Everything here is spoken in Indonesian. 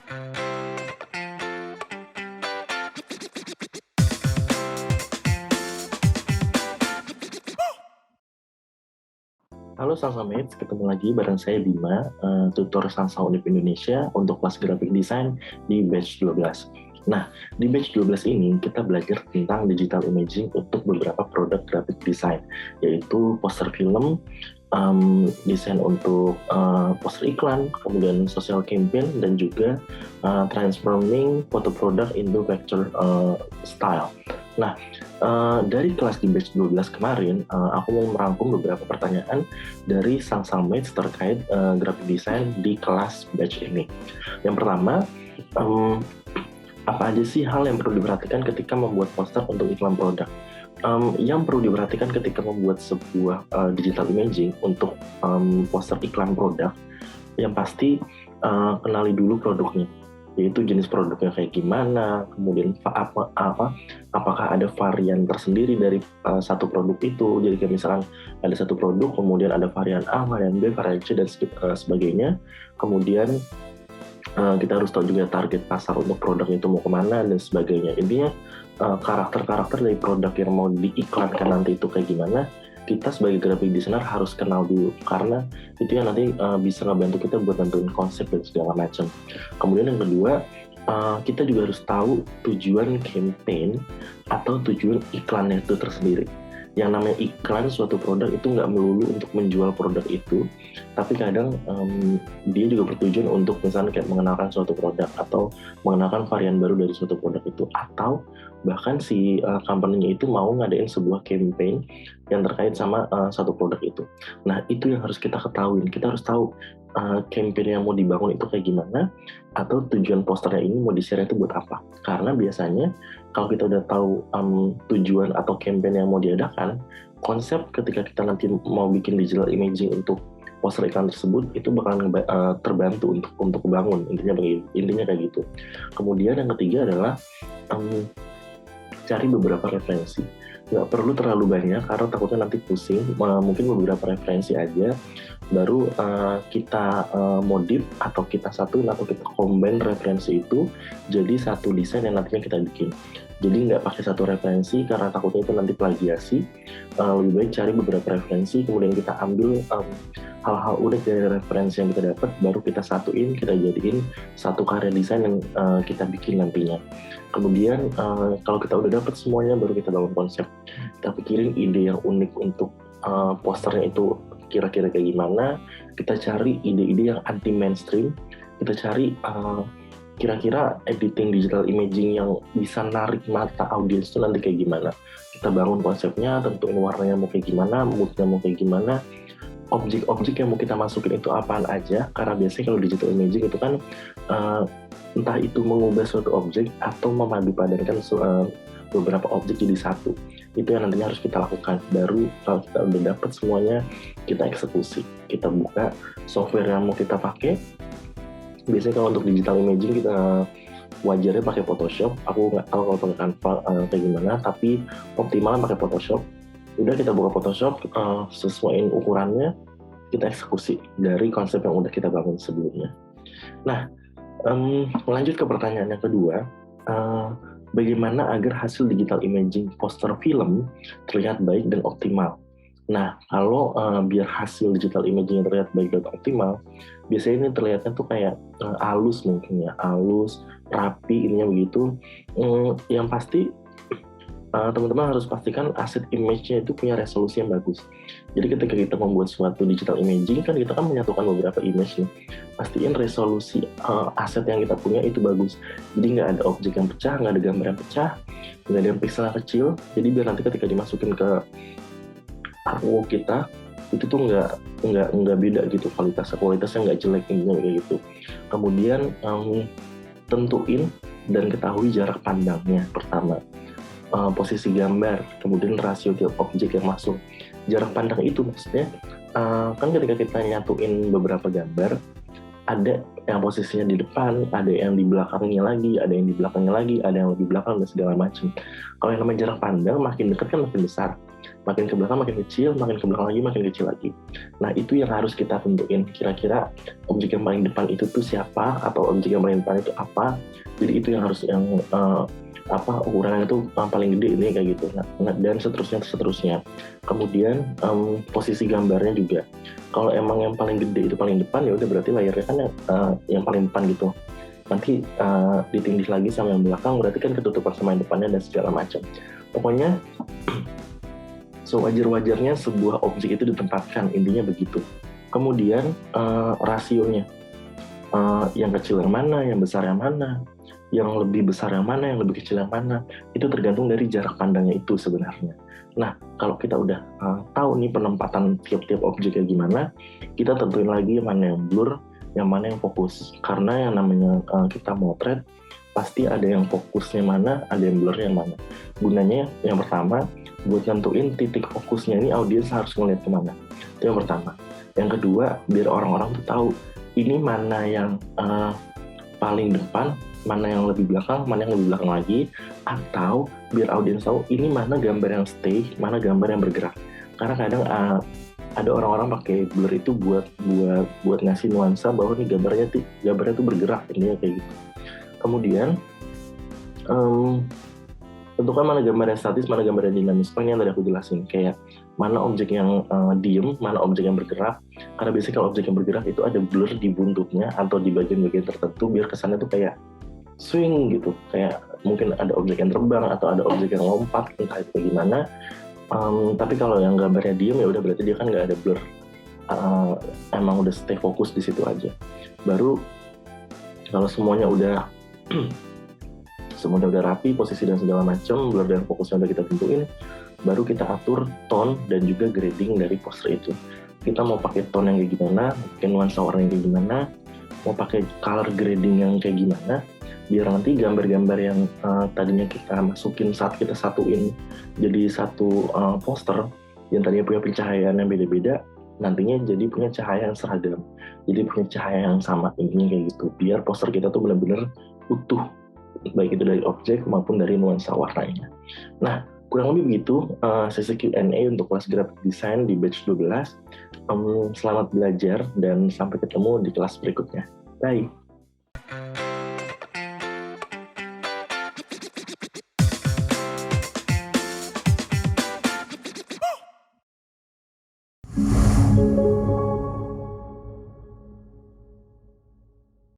Halo Salsamates, ketemu lagi bareng saya Bima, tutor Salsa Unip Indonesia untuk kelas graphic design di batch 12. Nah, di batch 12 ini kita belajar tentang digital imaging untuk beberapa produk graphic design, yaitu poster film, desain untuk poster iklan, kemudian social campaign, dan juga transforming foto product into picture style. Nah, dari kelas di batch 12 kemarin, aku mau merangkum beberapa pertanyaan dari sang Salmates terkait graphic design di kelas batch ini. Yang pertama, apa aja sih hal yang perlu diperhatikan ketika membuat poster untuk iklan produk? Yang perlu diperhatikan ketika membuat sebuah digital imaging untuk poster iklan produk, yang pasti kenali dulu produknya, yaitu jenis produknya kayak gimana, kemudian apakah ada varian tersendiri dari satu produk itu. Jadi kayak misalkan ada satu produk, kemudian ada varian A, varian B, varian C, dan sebagainya. Kemudian kita harus tahu juga target pasar untuk produk itu mau kemana dan sebagainya. Intinya karakter-karakter dari produk yang mau diiklankan nanti itu kayak gimana, kita sebagai graphic designer harus kenal dulu, karena itu yang nanti bisa ngebantu kita buat nentuin konsep dan segala macam. Kemudian yang kedua, kita juga harus tahu tujuan campaign atau tujuan iklannya itu tersendiri. Yang namanya iklan suatu produk itu nggak melulu untuk menjual produk itu, tapi kadang dia juga bertujuan untuk misalnya kayak mengenalkan suatu produk atau mengenalkan varian baru dari suatu produk itu, atau bahkan si company-nya itu mau ngadain sebuah campaign yang terkait sama satu produk itu. Nah, itu yang harus kita ketahui. Kita harus tahu campaign yang mau dibangun itu kayak gimana, atau tujuan posternya ini mau di-share itu buat apa. Karena biasanya kalau kita udah tahu tujuan atau campaign yang mau diadakan, konsep ketika kita nanti mau bikin digital imaging untuk poster iklan tersebut itu bakalan terbantu untuk bangun, intinya kayak gitu. Kemudian yang ketiga adalah cari beberapa referensi. Nggak perlu terlalu banyak karena takutnya nanti pusing. Mungkin beberapa referensi aja, baru kita modif atau kita satuin atau kita combine referensi itu jadi satu desain yang nantinya kita bikin. Jadi nggak pakai satu referensi karena takutnya itu nanti plagiasi. Lebih baik cari beberapa referensi, kemudian kita ambil hal-hal unik dari referensi yang kita dapat, baru kita satuin, kita jadiin satu karya desain yang kita bikin nantinya. Kemudian kalau kita udah dapat semuanya, baru kita bangun konsep. Kita pikirin ide yang unik untuk posternya itu kira-kira kayak gimana. Kita cari ide-ide yang anti mainstream. Kita cari kira-kira editing digital imaging yang bisa narik mata audiens itu nanti kayak gimana. Kita bangun konsepnya, tentuin warnanya mau kayak gimana, moodnya mau kayak gimana, objek-objek yang mau kita masukin itu apaan aja. Karena biasanya kalau digital imaging itu kan entah itu mengubah suatu objek atau memadupadankan beberapa objek jadi satu. Itu yang nantinya harus kita lakukan. Baru kalau kita udah dapat semuanya, kita eksekusi. Kita buka software yang mau kita pakai. Biasanya kalau untuk digital imaging kita wajarnya pakai Photoshop. Aku nggak tahu kalau pakai Canva kayak gimana, tapi optimal pakai Photoshop. Udah kita buka Photoshop, sesuaiin ukurannya, kita eksekusi dari konsep yang udah kita bangun sebelumnya. Nah, lanjut ke pertanyaan yang kedua, bagaimana agar hasil digital imaging poster film terlihat baik dan optimal? Nah, kalau biar hasil digital imaging yang terlihat baik dan optimal, biasanya ini terlihatnya tuh kayak halus mungkin ya, halus, rapi, ininya begitu. Yang pasti teman-teman harus pastikan aset image-nya itu punya resolusi yang bagus. Jadi ketika kita membuat suatu digital imaging, kan kita kan menyatukan beberapa image nih. Pastiin resolusi aset yang kita punya itu bagus. Jadi nggak ada objek yang pecah, nggak ada gambar yang pecah, nggak ada yang pixel kecil. Jadi biar nanti ketika dimasukin ke artwork kita, itu tuh nggak beda gitu kualitasnya nggak jelek kayak gitu. Kemudian tentuin dan ketahui jarak pandangnya pertama. Posisi gambar, kemudian rasio tiap objek yang masuk. Jarak pandang itu maksudnya kan ketika kita nyatuin beberapa gambar, ada yang posisinya di depan, ada yang di belakangnya lagi, ada yang di belakangnya lagi, ada yang lebih belakang dan segala macam. Kalau yang namanya jarak pandang makin dekat kan makin besar. makin ke belakang makin kecil, makin ke belakang lagi makin kecil lagi. Nah itu yang harus kita tentuin, kira-kira objek yang paling depan itu tuh siapa, atau objek yang paling depan itu apa. Jadi itu yang harus ukurannya itu paling gede ini kayak gitu. Nah, dan seterusnya. Kemudian posisi gambarnya juga. Kalau emang yang paling gede itu paling depan, ya udah berarti layarnya kan yang paling depan gitu. Nanti ditindih lagi sama yang belakang, berarti kan ketutupan sama yang depannya dan segala macam. Pokoknya sewajar-wajarnya sebuah objek itu ditempatkan, intinya begitu. Kemudian rasionya, yang kecil yang mana, yang besar yang mana, yang lebih besar yang mana, yang lebih kecil yang mana, itu tergantung dari jarak pandangnya itu sebenarnya. Nah, kalau kita udah tahu nih penempatan tiap-tiap objeknya gimana, kita tentuin lagi mana yang blur, yang mana yang fokus. Karena yang namanya kita motret, pasti ada yang fokusnya mana, ada yang blurnya yang mana. Gunanya yang pertama, buat nentuin titik fokusnya ini audiens harus ngeliat kemana. Itu yang pertama. Yang kedua, biar orang-orang tuh tahu ini mana yang paling depan, mana yang lebih belakang, mana yang lebih belakang lagi, atau biar audiens tahu ini mana gambar yang stay, mana gambar yang bergerak. Karena kadang ada orang-orang pakai blur itu buat ngasih nuansa bahwa nih gambarnya tuh bergerak, intinya kayak gitu. Kemudian tentukan mana gambar yang statis, mana gambar yang dinamis. Ini yang tadi aku jelasin, kayak mana objek yang diem, mana objek yang bergerak. Karena biasanya kalau objek yang bergerak itu ada blur di buntutnya atau di bagian-bagian tertentu, biar kesannya tuh kayak swing gitu, kayak mungkin ada objek yang terbang atau ada objek yang lompat, entah itu gimana. Tapi kalau yang gambarnya diem, ya udah berarti dia kan nggak ada blur. Emang udah stay fokus di situ aja. Baru kalau semuanya udah rapi, posisi dan segala macam, blur dan fokusnya udah kita tentuin, baru kita atur tone dan juga grading dari poster itu. Kita mau pakai tone yang kayak gimana, pakai nuansa warna yang kayak gimana, mau pakai color grading yang kayak gimana, biar nanti gambar-gambar yang tadinya kita masukin saat kita satuin jadi satu poster yang tadinya punya pencahayaan yang beda-beda, nantinya jadi punya cahaya yang seragam, jadi punya cahaya yang sama, intinya kayak gitu, biar poster kita tuh benar-benar utuh, baik itu dari objek maupun dari nuansa warnanya. Nah, kurang lebih begitu sesi Q&A untuk kelas graphic design di batch 12. Selamat belajar dan sampai ketemu di kelas berikutnya. Bye!